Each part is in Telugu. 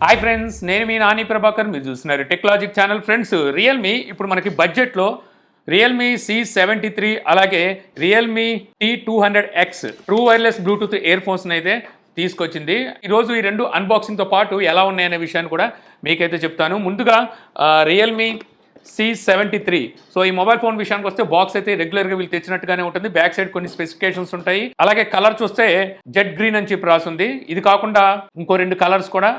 హాయ్ ఫ్రెండ్స్, నేను మీ నాని ప్రభాకర్. మీరు చూస్తున్నారు టెక్లాజిక్ ఛానల్. ఫ్రెండ్స్, రియల్మీ ఇప్పుడు మనకి బడ్జెట్లో రియల్మీ C73 అలాగే Realme T200X true wireless Bluetooth ear ఫోన్స్ని అయితే తీసుకొచ్చింది. ఈరోజు ఈ రెండు అన్బాక్సింగ్తో పాటు ఎలా ఉన్నాయనే విషయాన్ని కూడా మీకైతే చెప్తాను. ముందుగా రియల్మీ C73. సో ఈ మొబైల్ ఫోన్ విషయానికి వస్తే బాక్స్ అయితే రెగ్యులర్గా వీళ్ళు తెచ్చినట్టుగానే ఉంటుంది. బ్యాక్ సైడ్ కొన్ని స్పెసిఫికేషన్స్ ఉంటాయి. అలాగే కలర్ చూస్తే జెట్ గ్రీన్ అని చెప్పి రాసింది. ఇది కాకుండా ఇంకో రెండు కలర్స్ కూడా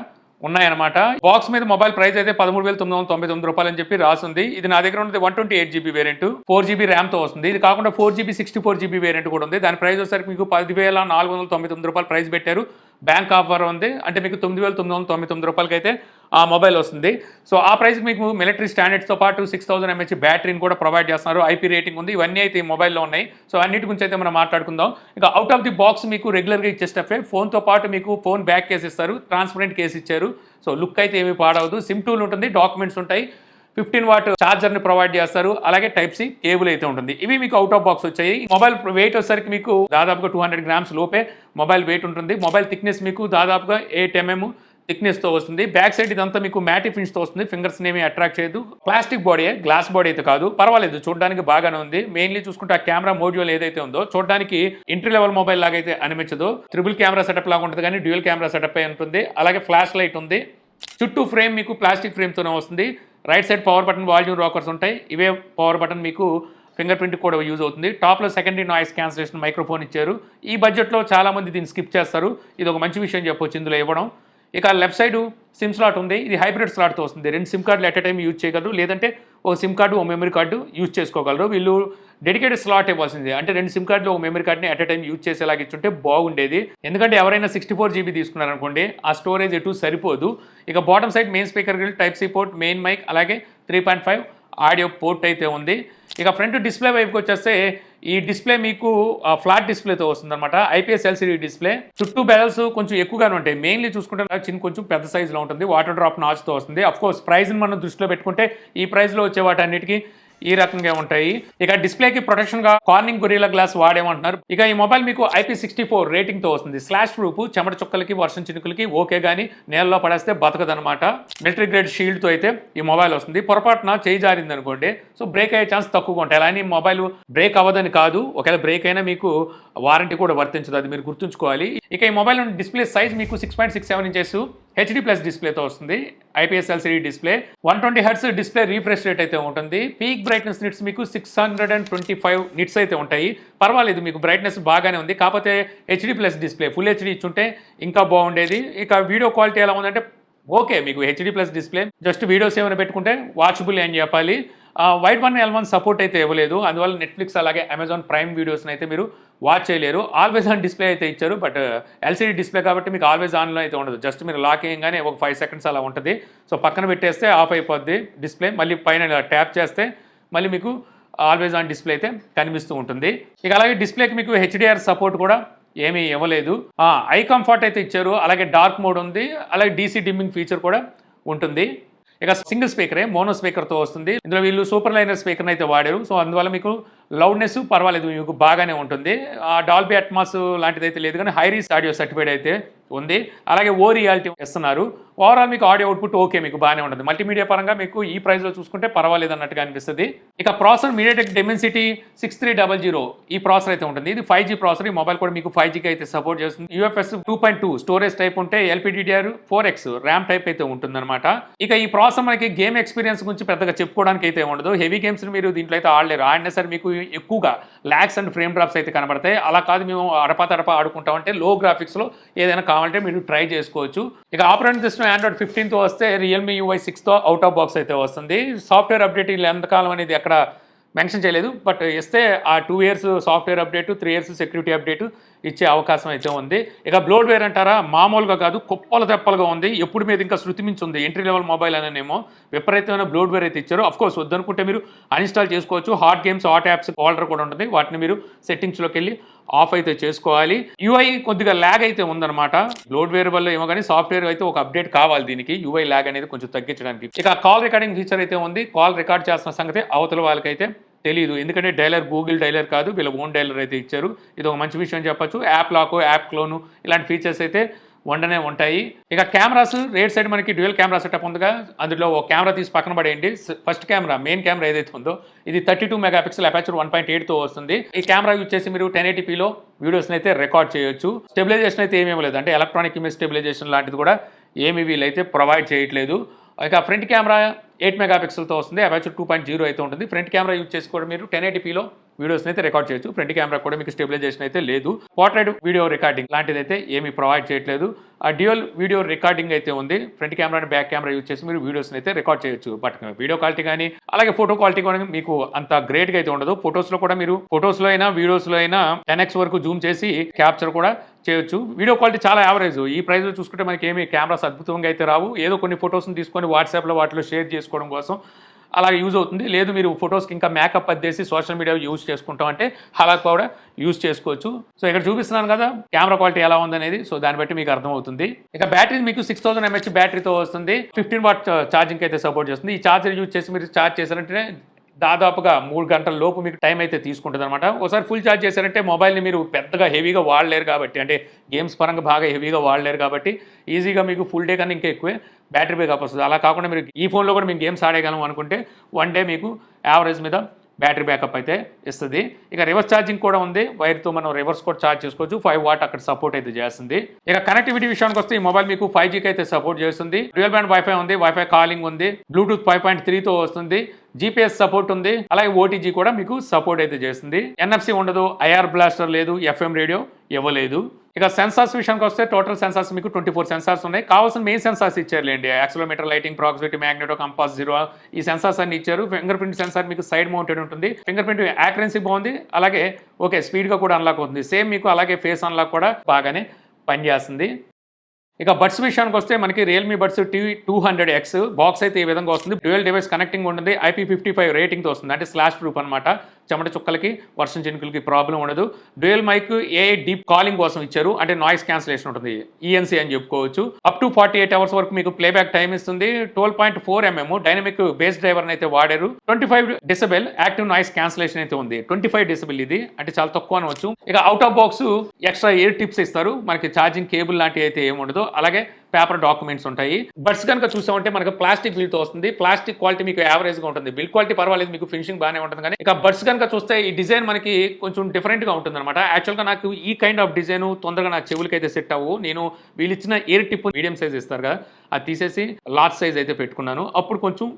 ఉన్నాయన్నమాట. బాక్స్ మీద మొబైల్ ప్రైస్ అయితే 13,999 రూపాయలు అని చెప్పి రాసింది. ఇది నా దగ్గర ఉన్నది 128GB వేరియంట్, 4GB ర్యామ్తో వస్తుంది. ఇది కాకుండా 4GB 64GB వేరియంట్ కూడా ఉంది. దాని ప్రైస్ వచ్చేసరికి మీకు 10,499 రూపాయలు ప్రైస్ పెట్టారు. బ్యాంక్ ఆఫర్ ఉంది, అంటే మీకు 9,999 రూపాయలకి అయితే ఆ మొబైల్ వస్తుంది. సో ఆ ప్రైస్కి మీకు మిలిటరీ స్టాండర్డ్స్తో పాటు 6000 mAh బ్యాటరీని కూడా ప్రొవైడ్ చేస్తున్నారు. IP రేటింగ్ ఉంది. ఇవన్నీ అయితే ఈ మొబైల్లో ఉన్నాయి. సో అన్నిటి గురించి అయితే మనం మాట్లాడుకుందాం. ఇక అవుట్ ఆఫ్ ది బాక్స్ మీకు రెగ్యులర్గా ఇచ్చే స్టఫే. ఫోన్తో పాటు మీకు ఫోన్ బ్యాక్ కేసు ఇస్తారు, ట్రాన్స్పరెంట్ కేసు ఇచ్చారు. సో లుక్ అయితే ఏమీ పాడవదు. సిమ్ టూల్ ఉంటుంది, డాక్యుమెంట్స్ ఉంటాయి, 15W ఛార్జర్ని ప్రొవైడ్ చేస్తారు, అలాగే Type-C కేబుల్ అయితే ఉంటుంది. ఇవి మీకు అవుట్ ఆఫ్ బాక్స్ వచ్చాయి. మొబైల్ వెయిట్ వచ్చేసరికి మీకు దాదాపుగా 200 grams లోపే మొబైల్ వెయిట్ ఉంటుంది. మొబైల్ థిక్నెస్ మీకు దాదాపుగా 8 mm థిక్నెస్తో వస్తుంది. బ్యాక్ సైడ్ ఇదంతా మీకు మ్యాటి ఫినిష్తో వస్తుంది. ఫింగర్స్ ఏమీ అట్రాక్ట్ చేయదు. ప్లాస్టిక్ బాడీయే, గ్లాస్ బాడీ అయితే కాదు. పర్వాలేదు, చూడడానికి బాగానే ఉంది. మెయిన్లీ చూసుకుంటే ఆ కెమెరా మోడ్యూల్ ఏదైతే ఉందో చూడడానికి ఎంట్రీ లెవెల్ మొబైల్ లాగా అయితే అనిపించదు. ట్రిపుల్ కెమెరా సెటప్ లాగా ఉంటుంది, కానీ డ్యూయల్ కెమెరా సెటప్ అయి ఉంటుంది. అలాగే ఫ్లాష్ లైట్ ఉంది. చుట్టూ ఫ్రేమ్ మీకు ప్లాస్టిక్ ఫ్రేమ్తోనే వస్తుంది. Right side power button, volume rockers ఉంటాయి. ఇవే పవర్ బటన్ మీకు ఫింగర్ ప్రింట్ కూడా యూజ్ అవుతుంది. టాప్లో సెకండరీ నాయిస్ క్యాన్సిలేషన్ మైక్రోఫోన్ ఇచ్చారు. ఈ బడ్జెట్లో చాలామంది దీన్ని స్కిప్ చేస్తారు. ఇది ఒక మంచి విషయం చెప్పొచ్చు ఇందులో ఇవ్వడం. ఇక లెఫ్ట్ సైడ్ సిమ్ స్లాట్ ఉంది. ఇది హైబ్రిడ్ స్లాట్తో వస్తుంది. 2 సిమ్ కార్డులు ఎట్ ఎ టైం యూజ్ చేయగలరు, లేదంటే ఒక సిమ్ కార్డు, ఒక మెమరీ కార్డు యూజ్ చేసుకోగలరు. వీళ్ళు డెడికేటెడ్ స్లాట్ ఇవ్వాల్సింది, అంటే 2 సిమ్ కార్డులు ఒక మెమరీ కార్డ్ని ఎట్ ఎ టైం యూజ్ చేసేలాగా ఇచ్చుంటే బాగుండేది. ఎందుకంటే ఎవరైనా 64GB తీసుకున్నారనుకోండి, ఆ స్టోరేజ్ ఎటు సరిపోదు. ఇక bottom side main speaker grill, Type-C port, main mic, అలాగే 3.5 ఆడియో పోర్ట్ అయితే ఉంది. ఇక ఫ్రంట్ డిస్ప్లే వైపుకి వచ్చేస్తే ఈ డిస్ప్లే మీకు ఫ్లాట్ డిస్ప్లేతో వస్తుంది అనమాట. IPS LCD display. చుట్టూ బెజల్స్ కొంచెం ఎక్కువగానే ఉంటాయి. మెయిన్లీ చూసుకుంటే చిన్న కొంచెం పెద్ద సైజులో ఉంటుంది. వాటర్ డ్రాప్ నాచ్తో వస్తుంది. అఫ్కోర్స్ ప్రైస్ని మనం దృష్టిలో పెట్టుకుంటే ఈ ప్రైస్లో వచ్చే వాటన్నిటికీ ఈ రకంగా ఉంటాయి. ఇక డిస్ప్లేకి ప్రొటెక్షన్ గా కార్నింగ్ గొరిల్లా గ్లాస్ వాడేమంటున్నారు. ఇక ఈ మొబైల్ మీకు IP64 రేటింగ్ తో వస్తుంది. స్లాష్ ప్రూఫ్, చెమట చుక్కలకి, వర్షం చినుకులకి ఓకే, కానీ నేలలో పడేస్తే బతకదనమాట. మిలిటరీ గ్రేడ్ షీల్డ్ తో అయితే ఈ మొబైల్ వస్తుంది. పొరపాటున చేయి జారింది అనుకోండి, సో బ్రేక్ అయ్యే ఛాన్స్ తక్కువగా ఉంటాయి. అలానే మొబైల్ బ్రేక్ అవ్వదని కాదు, ఒకవేళ బ్రేక్ అయినా మీకు వారంటీ కూడా వర్తించదు, అది మీరు గుర్తుంచుకోవాలి. ఇక ఈ మొబైల్ డిస్ప్లే సైజ్ మీకు 6.67 ఇంచెస్ HD+ డిస్ప్లేతో వస్తుంది. IPS LCD display, 120Hz display refresh rate అయితే ఉంటుంది. పీక్ బ్రైట్నెస్ నిట్స్ మీకు 625 నిట్స్ అయితే ఉంటాయి. పర్వాలేదు, మీకు బ్రైట్నెస్ బాగానే ఉంది. కాకపోతే HD+ డిస్ప్లే, ఫుల్ HD ఇచ్చుంటే ఇంకా బాగుండేది. ఇక వీడియో క్వాలిటీ ఎలా ఉందంటే ఓకే, మీకు HD+ డిస్ప్లే, జస్ట్ వీడియోస్ ఏమైనా పెట్టుకుంటే వాచబుల్ అని చెప్పాలి. వైడ్ 1L1 సపోర్ట్ అయితే ఇవ్వలేదు. అందువల్ల నెట్ఫ్లిక్స్ అలాగే అమెజాన్ ప్రైమ్ వీడియోస్ని అయితే మీరు వాచ్ చేయలేరు. ఆల్వేస్ ఆన్ డిస్ప్లే అయితే ఇచ్చారు, బట్ LCD డిస్ప్లే కాబట్టి మీకు ఆల్వేస్ ఆన్లో అయితే ఉండదు. జస్ట్ మీరు లాక్ చేయగానే ఒక 5 seconds అలా ఉంటుంది. సో పక్కన పెట్టేస్తే ఆఫ్ అయిపోద్ది డిస్ప్లే. మళ్ళీ పైన ట్యాప్ చేస్తే మళ్ళీ మీకు ఆల్వేస్ ఆన్ డిస్ప్లే అయితే కనిపిస్తూ ఉంటుంది. ఇక అలాగే డిస్ప్లేకి మీకు HDR సపోర్ట్ కూడా ఏమీ ఇవ్వలేదు. ఐ కంఫర్ట్ అయితే ఇచ్చారు, అలాగే డార్క్ మోడ్ ఉంది, అలాగే DC డిమ్మింగ్ ఫీచర్ కూడా ఉంటుంది. ఇక సింగిల్ స్పీకరే, మోనో స్పీకర్తో వస్తుంది. ఇందులో వీళ్ళు సూపర్ లైనర్ స్పీకర్ని అయితే వాడారు. సో అందువల్ల మీకు లౌడ్నెస్ పర్వాలేదు, మీకు బాగానే ఉంటుంది. డాల్బీ అట్మాస్ లాంటిది అయితే లేదు, కానీ హైరీస్ ఆడియో సర్టిఫైడ్ అయితే ఉంది. అలాగే ఓ రియాలిటీ ఇస్తున్నారు. ఓవరాల్ మీకు ఆడియో అవుట్పుట్ ఓకే, మీకు బాగానే ఉంటుంది. మల్టీమీడియా పరంగా మీకు ఈ ప్రైస్లో చూసుకుంటే పర్వాలేదు అన్నట్టుగా అనిపిస్తుంది. ఇక ప్రాసెసర్ MediaTek Dimensity 6300 ఈ ప్రాసెసర్ అయితే ఉంటుంది. ఇది 5G ప్రాసెసర్. ఈ మొబైల్ కూడా మీకు 5Gకి అయితే సపోర్ట్ చేస్తుంది. UFS 2.2 స్టోరేజ్ టైప్ ఉంటే LPDDR4X ర్యామ్ టైప్ అయితే ఉంటుందన్నమాట. ఇక ఈ ప్రాసెసర్ మనకి గేమ్ ఎక్స్పీరియన్స్ గురించి పెద్దగా చెప్పుకోవడానికి అయితే ఉండదు. హెవీ గేమ్స్ని మీరు దీంట్లో అయితే ఆడలేరు. ఆడినా సరే మీకు ఎక్కువగా ల్యాగ్స్ అండ్ ఫ్రేమ్ డ్రాప్స్ అయితే కనబడతాయి. అలా కాదు, మేము అడపా ఆడుకుంటామంటే లో గ్రాఫిక్స్లో ఏదైనా కావాలంటే మీరు ట్రై చేసుకోవచ్చు. ఇక ఆపరేటింగ్ సిస్టమ్ Android 15తో వస్తే Realme UI 6తో అవుట్ ఆఫ్ బాక్స్ అయితే వస్తుంది. సాఫ్ట్వేర్ అప్డేట్ ఎంతకాలం అనేది అక్కడ మెన్షన్ చేయలేదు, బట్ ఇస్తే ఆ 2 years software update, 3 years security update ఇచ్చే అవకాశం అయితే ఉంది. ఇక బ్లోడ్వేర్ అంటారా, మామూలుగా కాదు, కుప్పలు తెప్పలుగా ఉంది. ఎప్పుడు మీద ఇంకా శృతి మించి ఉంది. ఎంట్రీ లెవెల్ మొబైల్ అనేనేమో విపరీతమైన బ్లోడ్వేర్ అయితే ఇచ్చారు. అఫ్కోర్స్ వద్దనుకుంటే మీరు అన్ఇన్స్టాల్ చేసుకోవచ్చు. Hot games, hot apps folder కూడా ఉంటుంది. వాటిని మీరు సెట్టింగ్స్లోకి వెళ్ళి ఆఫ్ అయితే చేసుకోవాలి. UI కొద్దిగా ల్యాగ్ అయితే ఉందన్నమాట. బ్లోడ్వేర్ వల్ల ఏమో కానీ సాఫ్ట్వేర్ అయితే ఒక అప్డేట్ కావాలి దీనికి, UI ల్యాగ్ అనేది కొంచెం తగ్గించడానికి. ఇక కాల్ రికార్డింగ్ ఫీచర్ అయితే ఉంది. కాల్ రికార్డ్ చేస్తున్న సంగతి అవతల వాళ్ళకైతే తెలియదు, ఎందుకంటే డైలర్ గూగుల్ డైలర్ కాదు, వీళ్ళ ఓన్ డైలర్ అయితే ఇచ్చారు. ఇది ఒక మంచి విషయం చెప్పొచ్చు. యాప్ లాక్, యాప్ క్లోను ఇలాంటి ఫీచర్స్ అయితే ఉండనే ఉంటాయి. ఇక కెమెరాస్ రేట్ సైడ్ మనకి డ్యూయల్ కెమెరా సెటప్ ఉందిగా, అందులో ఒక కెమెరా తీసి పక్కన పడేయండి. ఫస్ట్ కెమెరా మెయిన్ కెమెరా ఏదైతే ఉందో ఇది 32 మెగాపిక్సెల్ అపాచర్ 1.8తో వస్తుంది. ఈ కెమెరా యూజ్ చేసి మీరు 1080pలో వీడియోస్ని అయితే రికార్డ్ చేయొచ్చు. స్టెబిలైజేషన్ అయితే ఏమేమి లేదు, అంటే ఎలక్ట్రానిక్ ఇమేజ్ స్టెబిలైజేషన్ లాంటిది కూడా ఏమి వీళ్ళైతే ప్రొవైడ్ చేయట్లేదు. ఇక ఫ్రంట్ కెమెరా 8 మెగాపిక్సెల్తో వస్తుంది, అపాచర్ 2.0 అయితే ఉంటుంది. ఫ్రంట్ కెమెరా యూజ్ చేసి కూడా మీరు 1080pలో వీడియోస్ని అయితే రికార్డ్ చేయొచ్చు. ఫ్రంట్ కెమెరా కూడా మీకు స్టెబిలైజేషన్ అయితే లేదు. పోర్ట్రైట్ వీడియో రికార్డింగ్ లాంటిది అయితే ఏమీ ప్రొవైడ్ చేయట్లేదు. ఆ డ్యూయల్ వీడియో రికార్డింగ్ అయితే ఉంది. Front camera and back camera use చేసి మీరు వీడియోస్ని అయితే రికార్డ్ చేయొచ్చు. బట్ వీడియో క్వాలిటీ కానీ అలాగే ఫోటో క్వాలిటీ కూడా మీకు అంత గ్రేట్గా అయితే ఉండదు. ఫొటోస్లో కూడా మీరు ఫొటోస్లో అయినా వీడియోస్లో అయినా 10x వరకు జూమ్ చేసి క్యాప్చర్ కూడా చేయొచ్చు. వీడియో క్వాలిటీ చాలా యావరేజ్. ఈ ప్రైస్లో చూసుకుంటే మనకి ఏమి కెమెరాస్ అద్భుతంగా అయితే రావు. ఏదో కొన్ని ఫొటోస్ని తీసుకొని వాట్సాప్లో వాటిలో షేర్ చేసుకోవడం కోసం అలా యూజ్ అవుతుంది. లేదు మీరు ఫొటోస్కి ఇంకా మేకప్ అద్దేసి సోషల్ మీడియా యూజ్ చేసుకుంటాం అంటే అలా కూడా యూజ్ చేసుకోవచ్చు. సో ఇక్కడ చూపిస్తున్నాను కదా కెమెరా క్వాలిటీ ఎలా ఉందనేది. సో దాన్ని బట్టి మీకు అర్థమవుతుంది. ఇక బ్యాటరీ మీకు 6000 mAh బ్యాటరీతో వస్తుంది. 15 వాట్ ఛార్జింగ్ అయితే సపోర్ట్ చేస్తుంది. ఈ ఛార్జర్ యూజ్ చేసి మీరు ఛార్జ్ చేశారంటే దాదాపుగా 3 గంటల లోపు మీకు టైం అయితే తీసుకుంటుంది అనమాట. ఒకసారి ఫుల్ ఛార్జ్ చేశారంటే మొబైల్ని మీరు పెద్దగా హెవీగా వాడలేరు కాబట్టి, అంటే గేమ్స్ పరంగా బాగా హెవీగా వాడలేరు కాబట్టి ఈజీగా మీకు ఫుల్ డే కన్నా ఇంకా ఎక్కువే బ్యాటరీ బ్యాకప్ వస్తుంది. అలా కాకుండా మీరు ఈ ఫోన్లో కూడా మేము గేమ్స్ ఆడేయగలం అనుకుంటే 1 డే మీకు యావరేజ్ మీద బ్యాటరీ బ్యాకప్ అయితే ఇస్తుంది. ఇక రివర్స్ ఛార్జింగ్ కూడా ఉంది. వైర్తో మనం రివర్స్ కూడా ఛార్జ్ చేసుకోవచ్చు. 5 వాట్ అక్కడ సపోర్ట్ అయితే చేస్తుంది. ఇక కనెక్టివిటీ విషయానికి వస్తే ఈ మొబైల్ మీకు 5Gకి అయితే సపోర్ట్ చేస్తుంది. డ్యూయల్ బ్యాండ్ వైఫై ఉంది, వైఫై కాలింగ్ ఉంది, బ్లూటూత్ 5.3తో వస్తుంది, GPS సపోర్ట్ ఉంది, అలాగే OTG కూడా మీకు సపోర్ట్ అయితే చేస్తుంది. NFC ఉండదు, IR బ్లాస్టర్ లేదు, FM రేడియో ఇవ్వలేదు. ఇక సెన్సార్స్ విషయానికి వస్తే టోటల్ సెన్సార్స్ మీకు 24 సెన్సార్స్ ఉన్నాయి. కావాల్సిన మెయిన్ సెన్సార్స్ ఇచ్చారులేండి. Accelerometer, lighting, proximity, magneto, compass, zero ఈ సెన్సార్స్ అన్ని ఇచ్చారు. ఫింగర్ ప్రింట్ సెన్సార్ మీకు సైడ్ మౌంటెడ్ ఉంటుంది. ఫింగర్ ప్రింట్ యాక్యురసీ బాగుంది, అలాగే ఓకే స్పీడ్గా కూడా అన్లాక్ అవుతుంది. సేమ్ మీకు అలాగే ఫేస్ అన్లాక్ కూడా బాగానే పనిచేస్తుంది. ఇక బడ్స్ విషయానికి వస్తే మనకి రియల్మీ బడ్స్ T200X బాక్స్ అయితే ఈ విధంగా వస్తుంది. డ్యూయల్ డివైస్ కనెక్టింగ్ ఉంటుంది. IP55 రేటింగ్తో వస్తుంది, అంటే స్లాష్ ప్రూఫ్ అనమాట. చెమట చుక్కలకి వర్షం చినుకులకి ప్రాబ్లం ఉండదు. Dual mic AI deep calling కోసం ఇచ్చారు, అంటే నాయిస్ క్యాన్సిలేషన్ ఉంటుంది, ENC అని చెప్పుకోవచ్చు. అప్ టు 48 అవర్స్ వరకు మీకు ప్లేబ్యాక్ టైం ఇస్తుంది. 12.4 mm డైనమిక్ బేస్ డ్రైవర్ అయితే వాడారు. 25 డెసిబెల్ యాక్టివ్ నాయిస్ క్యాన్సిలేషన్ అయితే ఉంది. 25 డెసిబెల్ ఇది అంటే చాలా తక్కువ అనవచ్చు. ఇక out of box extra air tips ఇస్తారు. మనకి ఛార్జింగ్ కేబుల్ లాంటివి అయితే ఏముండదు, అలాగే పేపర్ డాక్యుమెంట్స్ ఉంటాయి. బడ్స్ కనుక చూసామంటే మనకు ప్లాస్టిక్ బిల్తో వస్తుంది. ప్లాస్టిక్ క్వాలిటీ మీకు యావరేజ్గా ఉంటుంది. బిల్ క్వాలిటీ పర్వాలేదు, మీకు ఫినిషింగ్ బాగానే ఉంటుంది. కానీ ఇక బడ్స్ కనుక చూస్తే ఈ డిజైన్ మనకి కొంచెం డిఫరెంట్గా ఉంటుంది అనమాట. యాక్చువల్గా నాకు ఈ కైండ్ ఆఫ్ డిజైన్ తొందరగా నా చెవులకి అయితే సెట్ అవ్వు. నేను వీళ్ళు ఇచ్చిన ఎయిర్ టిప్ మీడియం సైజ్ ఇస్తారు కదా, అది తీసేసి లార్జ్ సైజ్ అయితే పెట్టుకున్నాను. అప్పుడు కొంచెం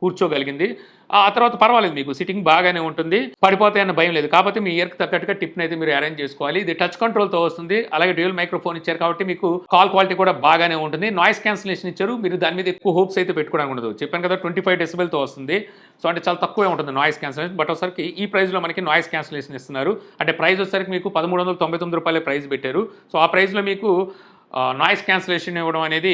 కూర్చోగలిగింది. ఆ తర్వాత పర్వాలేదు, మీకు సిట్టింగ్ బాగానే ఉంటుంది, పడిపోతాయన్న భయం లేదు. కాకపోతే మీ ఇయర్కి తగ్గట్టుగా టిప్ని అయితే మీరు అరేంజ్ చేసుకోవాలి. ఇది టచ్ కంట్రోల్తో వస్తుంది, అలాగే డ్యూయల్ మైక్రోఫోన్ ఇచ్చారు కాబట్టి మీకు కాల్ క్వాలిటీ కూడా బాగానే ఉంటుంది. నాయిస్ క్యాన్సిలేషన్ ఇచ్చారు, మీరు దాని మీద ఎక్కువ హోప్స్ అయితే పెట్టుకోవడానికి ఉండదు. చెప్పాను కదా 25 డెసిబెల్తో వస్తుంది. సో అంటే చాలా తక్కువే ఉంటుంది నాయిస్ క్యాన్సిలేషన్. బట్ ఒకసారికి ఈ ప్రైస్లో మనకి నాయిస్ క్యాన్సిలేషన్ ఇస్తున్నారు. అంటే ప్రైస్ వచ్చేసరికి మీకు 1399 రూపాయలే ప్రైస్ పెట్టారు. సో ఆ ప్రైస్లో మీకు నాయిస్ క్యాన్సిలేషన్ ఇవ్వడం అనేది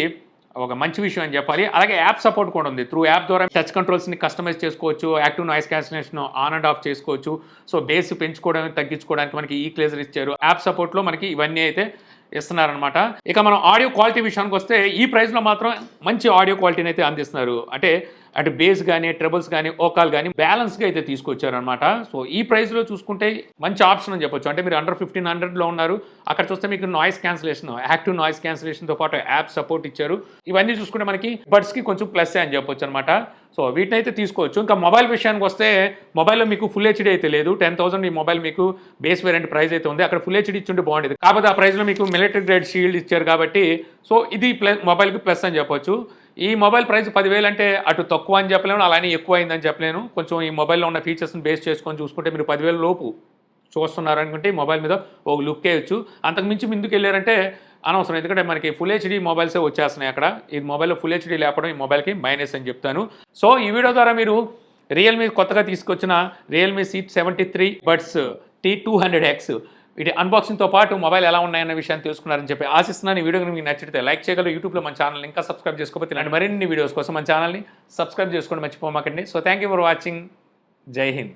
ఒక మంచి విషయం అని చెప్పాలి. అలాగే యాప్ సపోర్ట్ కూడా ఉంది. త్రూ యాప్ ద్వారా టచ్ కంట్రోల్స్ని కస్టమైజ్ చేసుకోవచ్చు, active noise cancellation on and of చేసుకోవచ్చు. సో బేస్ పెంచుకోవడానికి తగ్గించుకోవడానికి మనకి ఈ క్లేజర్ ఇచ్చారు. యాప్ సపోర్ట్లో మనకి ఇవన్నీ అయితే ఇస్తున్నారనమాట. ఇక మనం ఆడియో క్వాలిటీ విషయానికి వస్తే ఈ ప్రైస్లో మాత్రం మంచి ఆడియో క్వాలిటీని అయితే అందిస్తున్నారు. అంటే అటు బేస్ కానీ ట్రబుల్స్ కానీ ఓకాల్ కానీ బ్యాలెన్స్గా అయితే తీసుకొచ్చారనమాట. సో ఈ ప్రైస్లో చూసుకుంటే మంచి ఆప్షన్ అని చెప్పొచ్చు. అంటే మీరు అండర్ 1500లో ఉన్నారు, అక్కడ చూస్తే మీకు నాయిస్ క్యాన్సిలేషన్, యాక్టివ్ నాయిస్ క్యాన్సిలేషన్తో పాటు యాప్ సపోర్ట్ ఇచ్చారు. ఇవన్నీ చూసుకుంటే మనకి బడ్స్కి కొంచెం ప్లస్ అని చెప్పొచ్చు అనమాట. సో వీటిని అయితే తీసుకోవచ్చు. ఇంకా మొబైల్ విషయానికి వస్తే మొబైల్లో మీకు ఫుల్ హెచ్డీ అయితే లేదు. 10,000 ఈ మొబైల్ మీకు బేస్ వేరియంట్ ప్రైస్ అయితే ఉంది. అక్కడ ఫుల్ హెచ్డీ ఇచ్చుంటే బాగుండేది. కాకపోతే ఆ ప్రైస్లో మీకు మిలిటరీ గ్రేడ్ షీల్డ్ ఇచ్చారు కాబట్టి సో ఇది మొబైల్కి ప్లస్ అని చెప్పొచ్చు. ఈ మొబైల్ ప్రైస్ 10,000 అంటే అటు తక్కువ అని చెప్పలేను, అలానే ఎక్కువ అయిందని చెప్పలేను. కొంచెం ఈ మొబైల్లో ఉన్న ఫీచర్స్ని బేస్ చేసుకొని చూసుకుంటే మీరు 10,000 లోపు చూస్తున్నారనుకుంటే ఈ మొబైల్ మీద ఒక లుక్ వేయచ్చు. అంతకుమించి ముందుకు వెళ్ళారంటే అనవసరం, ఎందుకంటే మనకి ఫుల్ హెచ్డీ మొబైల్సే వచ్చేస్తున్నాయి అక్కడ. ఈ మొబైల్లో ఫుల్ హెచ్డీ లేకపోవడం ఈ మొబైల్కి మైనస్ అని చెప్తాను. సో ఈ వీడియో ద్వారా మీరు రియల్మీ కొత్తగా తీసుకొచ్చిన రియల్మీ C73 బడ్స్ T200X వీటి అన్బాక్సింగ్తో పాటు మొబైల్ ఎలా ఉన్నాయన్న విషయాన్ని తెలుసుకున్నారని చెప్పి ఆశిస్తున్నాను. ఈ వీడియో మీకు నచ్చితే లైక్ చేయగలరు. యూట్యూబ్లో మన ఛానల్ ఇంకా సబ్స్క్రైబ్ చేసుకోకపోతే ఇలాంటి మరిన్ని వీడియోస్ కోసం మన ఛానల్ని సబ్స్క్రైబ్ చేసుకోండి మర్చిపోమాకండి. So thank you for watching. Jai Hind.